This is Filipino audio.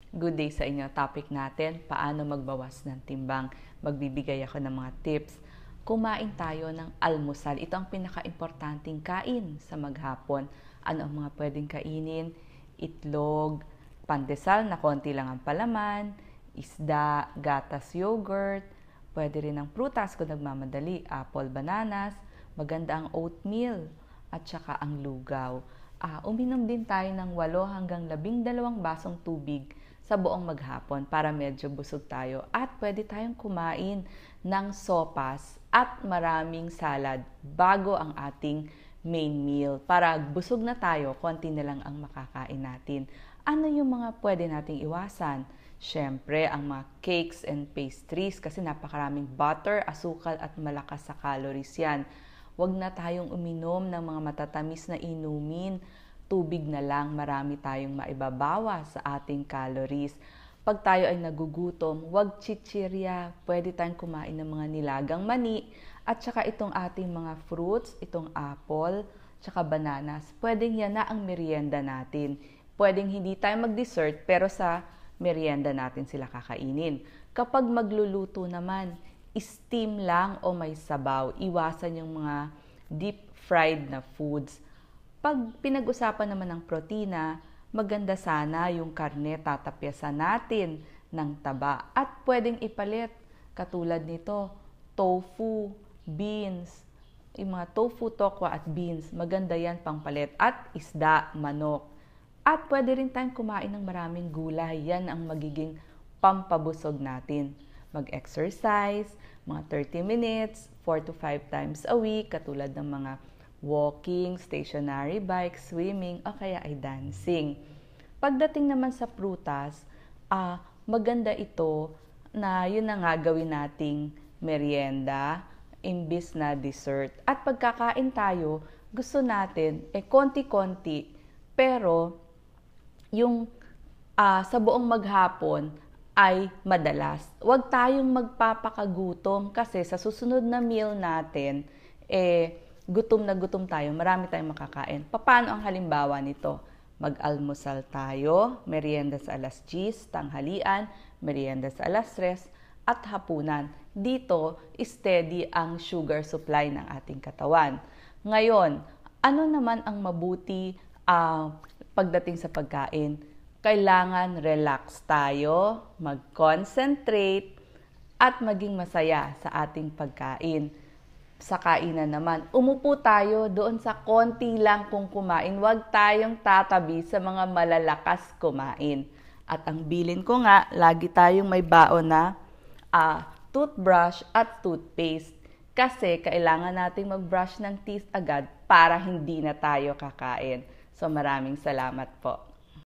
Good day sa inyo. Topic natin, paano magbawas ng timbang. Magbibigay ako ng mga tips. Kumain tayo ng almusal. Ito ang pinaka-importanting kain sa maghapon. Ano ang mga pwedeng kainin? Itlog, pandesal na konti lang ang palaman, isda, gatas, yogurt, pwede rin ang prutas kung nagmamadali, apple, bananas, maganda ang oatmeal, at saka ang lugaw. Uminom din tayo ng 8 hanggang 12 basong tubig sa buong maghapon para medyo busog tayo. At pwede tayong kumain ng sopas at maraming salad bago ang ating main meal. Para busog na tayo, konti na lang ang makakain natin. Ano yung mga pwede nating iwasan? Siyempre, ang mga cakes and pastries kasi napakaraming butter, asukal at malakas sa calories yan. Huwag na tayong uminom ng mga matatamis na inumin. Tubig na lang, marami tayong maibabawas sa ating calories. Pag tayo ay nagugutom, huwag chichirya. Pwede tayong kumain ng mga nilagang mani. At saka itong ating mga fruits, itong apple, saka bananas. Pwedeng yan na ang merienda natin. Pwedeng hindi tayo mag-dessert, pero sa merienda natin sila kakainin. Kapag magluluto naman, steam lang o may sabaw. Iwasan yung mga deep fried na foods. Pag pinag-usapan naman ng protina, maganda sana yung karne tatapyasan natin ng taba. At pwedeng ipalit katulad nito, tofu, beans, yung mga tofu, tokwa at beans. Maganda yan pangpalit. At isda, manok. At pwede rin tayong kumain ng maraming gulay. Yan ang magiging pampabusog natin. Mag-exercise, mga 30 minutes, 4 to 5 times a week, katulad ng mga walking, stationary bike, swimming, o kaya ay dancing. Pagdating naman sa prutas, maganda ito na yun na nga gawin nating merienda, imbis na dessert. At pagkakain tayo, gusto natin, konti-konti, pero yung sa buong maghapon, ay madalas. Huwag tayong magpapakagutom kasi sa susunod na meal natin, gutom na gutom tayo, marami tayong makakain. Paano ang halimbawa nito? Mag-almusal tayo, merienda sa alas 10, tanghalian, merienda sa alas 3, at hapunan. Dito, steady ang sugar supply ng ating katawan. Ngayon, ano naman ang mabuti pagdating sa pagkain? Kailangan relax tayo, mag-concentrate, at maging masaya sa ating pagkain. Sa kainan naman, umupo tayo doon sa konti lang kung kumain. Huwag tayong tatabi sa mga malalakas kumain. At ang bilin ko nga, lagi tayong may baon na toothbrush at toothpaste. Kasi kailangan nating mag-brush ng teeth agad para hindi na tayo kakain. So maraming salamat po.